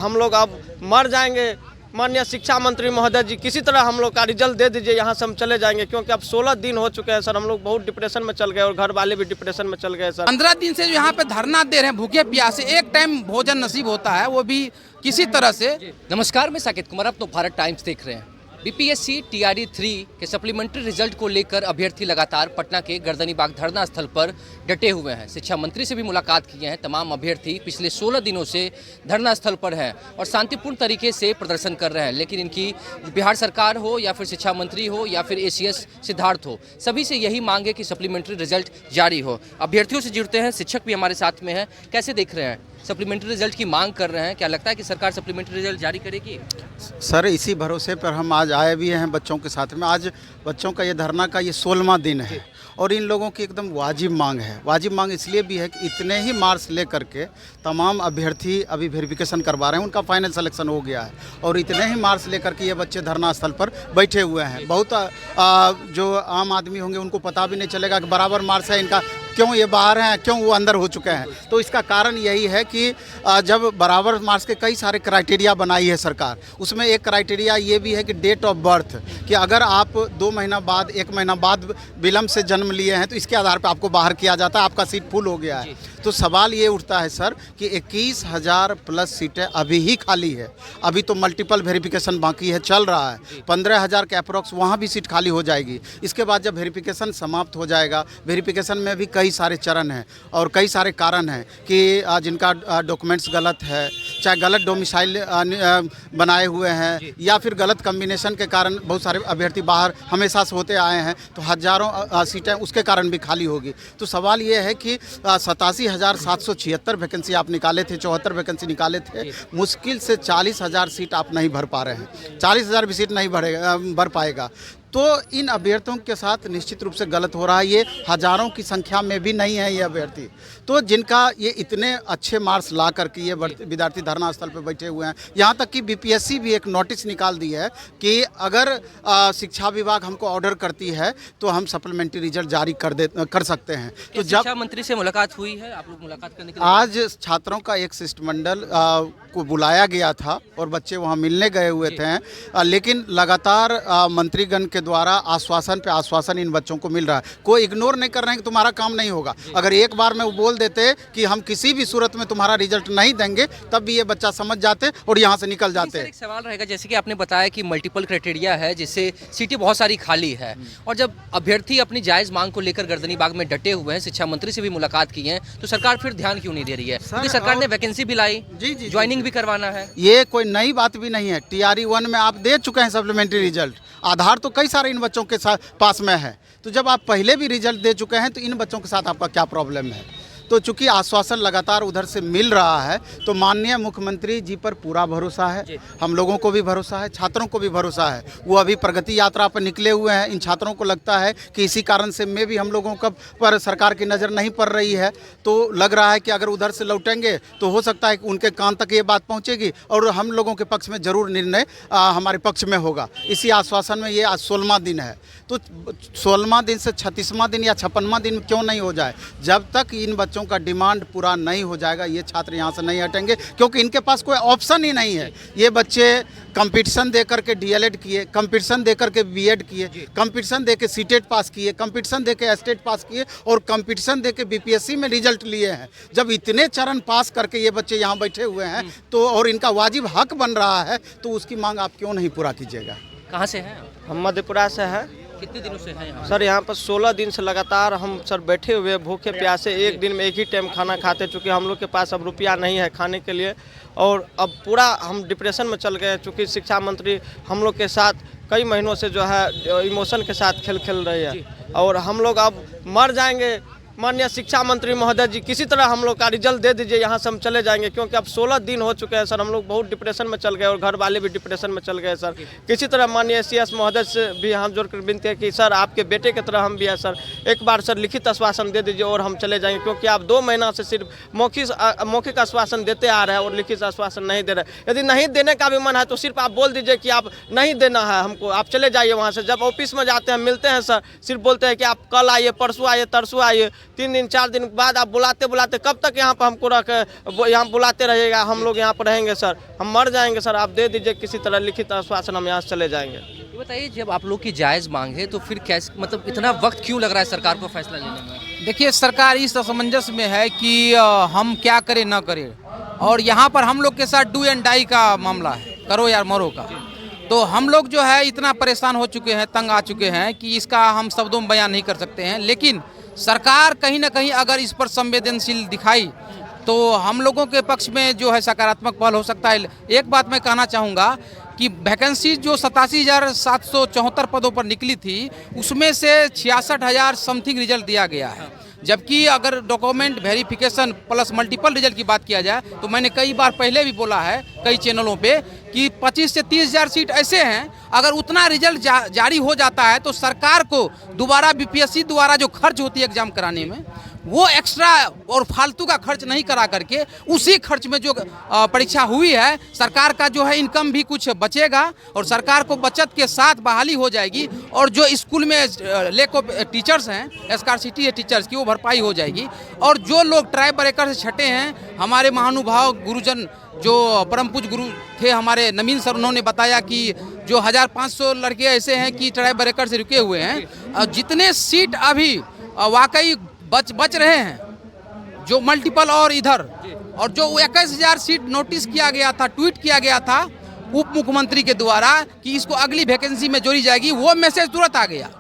हम लोग अब मर जाएंगे। माननीय शिक्षा मंत्री महोदय जी, किसी तरह हम लोग का रिजल्ट दे दीजिए, यहाँ से हम चले जाएंगे, क्योंकि अब 16 दिन हो चुके हैं सर। हम लोग बहुत डिप्रेशन में चल गए और घर वाले भी डिप्रेशन में चल गए सर। 15 दिन से जो यहाँ पे धरना दे रहे हैं, भूखे प्यासे, एक टाइम भोजन नसीब होता है, वो भी किसी तरह से। नमस्कार, मैं साकेत कुमार, आप तो भारत टाइम्स देख रहे हैं। बीपीएससी टीआरई 3 के सप्लीमेंट्री रिजल्ट को लेकर अभ्यर्थी लगातार पटना के गर्दनीबाग धरना स्थल पर डटे हुए हैं। शिक्षा मंत्री से भी मुलाकात किए हैं। तमाम अभ्यर्थी पिछले 16 दिनों से धरना स्थल पर हैं और शांतिपूर्ण तरीके से प्रदर्शन कर रहे हैं। लेकिन इनकी बिहार सरकार हो या फिर शिक्षा मंत्री हो या फिर एसीएस सिद्धार्थ हो, सभी से यही मांग है कि सप्लीमेंट्री रिजल्ट जारी हो। अभ्यर्थियों से जुड़ते हैं, शिक्षक भी हमारे साथ में हैं। कैसे देख रहे हैं, सप्लीमेंट्री रिजल्ट की मांग कर रहे हैं, क्या लगता है कि सरकार सप्लीमेंट्री रिजल्ट जारी करेगी? सर, इसी भरोसे पर हम आज आए भी हैं बच्चों के साथ में। आज बच्चों का ये धरना का ये 16वां दिन है और इन लोगों की एकदम वाजिब मांग है। वाजिब मांग इसलिए भी है कि इतने ही मार्क्स लेकर के तमाम अभ्यर्थी अभी वेरिफिकेशन करवा रहे हैं, उनका फाइनल सिलेक्शन हो गया है और इतने ही मार्क्स लेकर के ये बच्चे धरना स्थल पर बैठे हुए हैं। बहुत जो आम आदमी होंगे उनको पता भी नहीं चलेगा कि बराबर मार्क्स है इनका, क्यों ये बाहर हैं, क्यों वो अंदर हो चुके हैं। तो इसका कारण यही है कि जब बराबर मार्क्स के कई सारे क्राइटेरिया बनाई है सरकार, उसमें एक क्राइटेरिया ये भी है कि डेट ऑफ बर्थ, कि अगर आप 2 महीना बाद 1 महीना बाद विलम्ब से जन्म लिए हैं तो इसके आधार पर आपको बाहर किया जाता है, आपका सीट फुल हो गया है। तो सवाल ये उठता है सर कि 21,000 प्लस सीटें अभी ही खाली है। अभी तो मल्टीपल वेरिफिकेशन बाकी है, चल रहा है। 15,000 के अप्रॉक्स वहाँ भी सीट खाली हो जाएगी। इसके बाद जब वेरिफिकेशन समाप्त हो जाएगा, वेरिफिकेशन में भी कई सारे चरण हैं और कई सारे कारण हैं कि जिनका डॉक्यूमेंट्स गलत है, चाहे गलत डोमिसाइल बनाए हुए हैं या फिर गलत कम्बिनेशन के कारण बहुत सारे अभ्यर्थी बाहर हमेशा से होते आए हैं, तो हज़ारों सीटें उसके कारण भी खाली होगी। तो सवाल ये है कि 87,776 वैकेंसी आप निकाले थे, 74 वैकेंसी निकाले थे, मुश्किल से 40,000 सीट आप नहीं भर पा रहे हैं। 40,000 भी सीट नहीं भर पाएगा। तो इन अभ्यर्थियों के साथ निश्चित रूप से गलत हो रहा है। ये हज़ारों की संख्या में भी नहीं है ये अभ्यर्थी, तो जिनका ये इतने अच्छे मार्क्स ला करके ये विद्यार्थी धरना स्थल पर बैठे हुए हैं। यहाँ तक कि बीपीएससी भी एक नोटिस निकाल दी है कि अगर शिक्षा विभाग हमको ऑर्डर करती है तो हम सप्लीमेंट्री रिजल्ट जारी कर सकते हैं। तो जब शिक्षा मंत्री से मुलाकात हुई है, आप लोग मुलाकात करने के लिए? आज छात्रों का एक शिष्टमंडल को बुलाया गया था और बच्चे वहाँ मिलने गए हुए थे, लेकिन लगातार मंत्रीगण के द्वारा आश्वासन पे आश्वासन इन बच्चों को मिल रहा है। कोई इग्नोर नहीं कर रहे हैं कि तुम्हारा काम नहीं होगा। अगर एक बार में वो बोल देते कि हम किसी भी सूरत में तुम्हारा रिजल्ट नहीं देंगे, तब भी ये बच्चा समझ जाते और यहाँ से निकल जाते। एक सवाल रहेगा, जैसे कि आपने बताया कि मल्टीपल क्राइटेरिया है जिससे सीटें बहुत सारी खाली है, और जब अभ्यर्थी अपनी जायज़ मांग को लेकर गर्दनीबाग में डटे हुए हैं, शिक्षा मंत्री से भी मुलाकात की है, तो सरकार फिर ध्यान क्यों नहीं दे रही है? क्योंकि सरकार ने वैकेंसी भी लाई, ज्वाइनिंग भी करवाना है। ये कोई नई बात भी नहीं है। टीआरई 1 में आप दे चुके हैं सप्लीमेंट्री रिजल्ट, आधार तो कई सारे इन बच्चों के पास में है। तो जब आप पहले भी रिजल्ट दे चुके हैं तो इन बच्चों के साथ आपका क्या प्रॉब्लम है? तो चूंकि आश्वासन लगातार उधर से मिल रहा है, तो माननीय मुख्यमंत्री जी पर पूरा भरोसा है, हम लोगों को भी भरोसा है, छात्रों को भी भरोसा है। वो अभी प्रगति यात्रा पर निकले हुए हैं। इन छात्रों को लगता है कि इसी कारण से में भी हम लोगों का पर सरकार की नज़र नहीं पड़ रही है। तो लग रहा है कि अगर उधर से लौटेंगे तो हो सकता है कि उनके कान तक ये बात पहुँचेगी और हम लोगों के पक्ष में ज़रूर निर्णय हमारे पक्ष में होगा। इसी आश्वासन में ये आज 16वां दिन है। तो 16वां दिन से 36वां दिन या 56वां दिन क्यों नहीं हो जाए? जब तक इन बच्चों का डिमांड पूरा नहीं हो जाएगा, ये छात्र यहाँ से नहीं हटेंगे, क्योंकि इनके पास कोई ऑप्शन ही नहीं है। ये बच्चे कंपटीशन दे करके डीएलएड किए, कंपटीशन दे करके बीएड किए, कंपटीशन दे के सीटेट पास किए, कंपटीशन दे के स्टेट पास किए और कंपटीशन दे के बीपीएससी में रिजल्ट लिए हैं। जब इतने चरण पास करके ये बच्चे यहाँ बैठे हुए हैं तो और इनका वाजिब हक बन रहा है, तो उसकी मांग आप क्यों नहीं पूरा कीजिएगा? कहाँ से हैं? हम मधेपुरा से हैं। कितने दिनों से हैं यहाँ? सर, यहाँ पर 16 दिन से लगातार हम सर बैठे हुए भूखे प्यासे, एक दिन में एक ही टाइम खाना खाते, चूँकि हम लोग के पास अब रुपया नहीं है खाने के लिए और अब पूरा हम डिप्रेशन में चल गए। चूँकि शिक्षा मंत्री हम लोग के साथ कई महीनों से जो है इमोशन के साथ खेल रही है और हम लोग अब मर जाएंगे। माननीय शिक्षा मंत्री महोदय जी, किसी तरह हम लोग का रिजल्ट दे दीजिए, यहाँ से हम चले जाएंगे, क्योंकि अब 16 दिन हो चुके हैं सर। हम लोग बहुत डिप्रेशन में चल गए और घर वाले भी डिप्रेशन में चल गए सर। किसी तरह माननीय सीएस महोदय से भी हम जोड़ कर विनती है कि सर आपके बेटे की तरह हम भी हैं सर, एक बार सर लिखित आश्वासन दे दीजिए और हम चले जाएंगे, क्योंकि आप 2 महीना से सिर्फ मौखिक आश्वासन देते आ रहे हैं और लिखित आश्वासन नहीं दे रहे। यदि नहीं देने का भी मन है तो सिर्फ आप बोल दीजिए कि आप नहीं देना है हमको, आप चले जाइए वहाँ से। जब ऑफिस में जाते हैं मिलते हैं सर, सिर्फ बोलते हैं कि आप कल आइए, परसों आइए, तरसों आइए, 3 दिन 4 दिन बाद आप बुलाते बुलाते कब तक यहाँ पर हमको यहाँ बुलाते रहिएगा? हम लोग यहाँ पर रहेंगे सर, हम मर जाएंगे सर। आप दे दीजिए किसी तरह लिखित आश्वासन, हम यहाँ से चले जाएंगे। ये बताइए, जब आप लोग की जायज़ मांग है तो फिर कैसे, मतलब इतना वक्त क्यों लग रहा है सरकार को फैसला लेने में? देखिए, सरकार इस असमंजस में है कि हम क्या करें ना करें, और यहाँ पर हम लोग के साथ डू एंड डाई का मामला है, करो या मरो का। तो हम लोग जो है इतना परेशान हो चुके हैं, तंग आ चुके हैं कि इसका हम शब्दों में बयान नहीं कर सकते हैं। लेकिन सरकार कहीं ना कहीं अगर इस पर संवेदनशील दिखाई तो हम लोगों के पक्ष में जो है सकारात्मक पहल हो सकता है। एक बात मैं कहना चाहूँगा कि वैकेंसी जो 87,774 पदों पर निकली थी, उसमें से 66,000 समथिंग रिजल्ट दिया गया है। जबकि अगर document verification plus multiple result की बात किया जाए तो मैंने कई बार पहले भी बोला है कई चैनलों पे कि 25 से 30,000 सीट ऐसे हैं, अगर उतना रिजल्ट जारी हो जाता है तो सरकार को दोबारा बीपीएससी द्वारा जो खर्च होती है एग्जाम कराने में, वो एक्स्ट्रा और फालतू का खर्च नहीं करा करके उसी खर्च में जो परीक्षा हुई है, सरकार का जो है इनकम भी कुछ बचेगा और सरकार को बचत के साथ बहाली हो जाएगी। और जो स्कूल में लैक ऑफ टीचर्स हैं, स्कार्सिटी है टीचर्स की, वो भरपाई हो जाएगी। और जो लोग ट्राई ब्रेकर से छटे हैं, हमारे महानुभाव गुरुजन जो परम पूज्य गुरु थे हमारे नवीन सर, उन्होंने बताया कि जो 1500 लड़के ऐसे हैं कि ट्राई ब्रेकर से रुके हुए हैं, जितने सीट अभी वाकई बच रहे हैं जो मल्टीपल और इधर, और जो 21,000 सीट नोटिस किया गया था, ट्वीट किया गया था उप मुख्यमंत्री के द्वारा कि इसको अगली वैकेंसी में जोड़ी जाएगी, वो मैसेज तुरंत आ गया।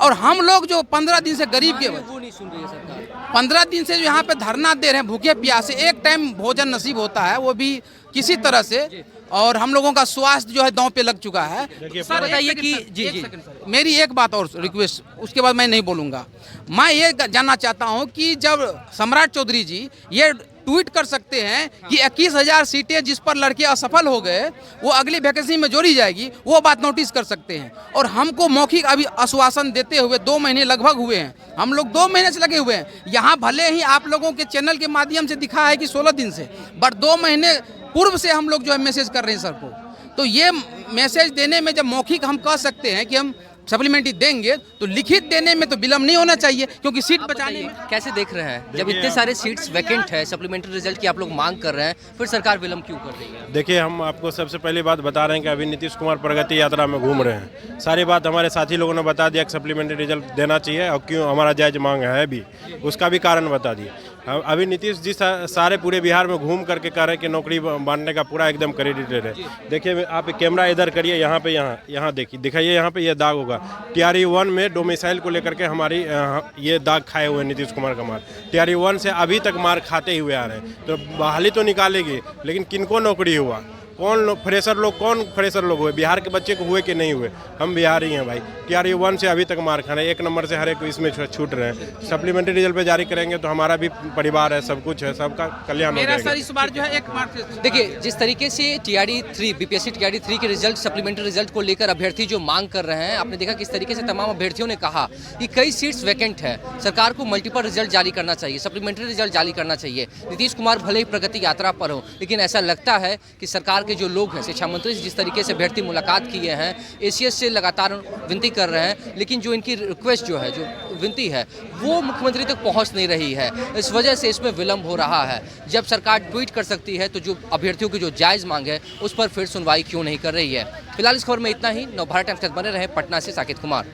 और हम लोग जो 15 दिन से गरीब के, वो नहीं सुन रही है सरकार। 15 दिन से जो यहाँ पे धरना दे रहे हैं भूखे प्यासे, एक टाइम भोजन नसीब होता है वो भी किसी तरह से, और हम लोगों का स्वास्थ्य जो है दांव पे लग चुका है। सर बताइए कि जी मेरी एक बात और रिक्वेस्ट, उसके बाद मैं नहीं बोलूँगा। मैं ये जानना चाहता हूँ कि जब सम्राट चौधरी जी ये ट्वीट कर सकते हैं कि 21,000 सीटें जिस पर लड़के असफल हो गए वो अगली वैकेंसी में जोड़ी जाएगी, वो बात नोटिस कर सकते हैं। और हमको मौखिक अभी आश्वासन देते हुए 2 महीने लगभग हुए हैं, हम लोग 2 महीने से लगे हुए हैं। यहाँ भले ही आप लोगों के चैनल के माध्यम से दिखा है कि 16 दिन से, बट 2 महीने पूर्व से हम लोग जो है मैसेज कर रहे हैं सर को। तो ये मैसेज देने में जब मौखिक हम कह सकते हैं कि हम सप्लीमेंट्री देंगे, तो लिखित देने में तो विलम्ब नहीं होना चाहिए, क्योंकि सीट बचाने में। कैसे देख रहे हैं, जब इतने सारे सीट्स वैकेंट है, सप्लीमेंट्री रिजल्ट की आप लोग मांग कर रहे हैं, फिर सरकार विलम्ब क्यों कर रही है? देखिए, हम आपको सबसे पहली बात बता रहे हैं कि अभी नीतीश कुमार प्रगति यात्रा में घूम रहे हैं। सारी बात हमारे साथी लोगों ने बता दिया कि सप्लीमेंट्री रिजल्ट देना चाहिए, और क्यों हमारा जायज मांग है भी, उसका भी कारण बता दिए। अभी नीतीश जी सारे पूरे बिहार में घूम करके कह रहे हैं कि नौकरी बांटने का पूरा एकदम क्रेडिट ले रहे हैं। देखिए, आप कैमरा इधर करिए, यहाँ पे यहाँ देखिए, दिखाइए, यहाँ पे ये दाग होगा। TRE 1 में डोमिसाइल को लेकर के हमारी ये दाग खाए हुए नीतीश कुमार का मार। TRE 1 से अभी तक मार खाते हुए आ रहे हैं। तो बहाली तो निकालेगी, लेकिन किनको नौकरी हुआ? कौन फ्रेशर लोग हुए? बिहार के बच्चे को हुए कि नहीं हुए? हम बिहारी हैं भाई। TRE 1 से अभी तक मार खा रहे हैं, 1 नंबर से हर एक इसमें छूट रहे हैं। सप्लीमेंट्री रिजल्ट पे जारी करेंगे तो हमारा भी परिवार है, सब कुछ है, सबका कल्याण हो जाएगा। सर इस बार जो है 1 मार्च, देखिए, जिस तरीके से TRE 3 बीपीएससी TRE 3 के रिजल्ट, सप्लीमेंट्री रिजल्ट को लेकर अभ्यर्थी जो मांग कर रहे हैं, आपने देखा किस तरीके से तमाम अभ्यर्थियों ने कहा कि कई सीट्स वैकेंट है, सरकार को मल्टीपल रिजल्ट जारी करना चाहिए, सप्लीमेंट्री रिजल्ट जारी करना चाहिए। नीतीश कुमार भले ही प्रगति यात्रा पर हो, लेकिन ऐसा लगता है कि सरकार के जो लोग हैं, शिक्षा मंत्री जिस तरीके से अभ्यर्थी मुलाकात किए हैं, ACS से लगातार विनती कर रहे हैं, लेकिन जो इनकी रिक्वेस्ट जो है, जो विनती है, वो मुख्यमंत्री तक पहुंच नहीं रही है। इस वजह से इसमें विलंब हो रहा है। जब सरकार ट्वीट कर सकती है तो जो अभ्यर्थियों की जो जायज़ मांग है उस पर फिर सुनवाई क्यों नहीं कर रही है? फिलहाल इस खबर में इतना ही। नवभारत टाइम्स के साथ बने रहे पटना से साकेत कुमार।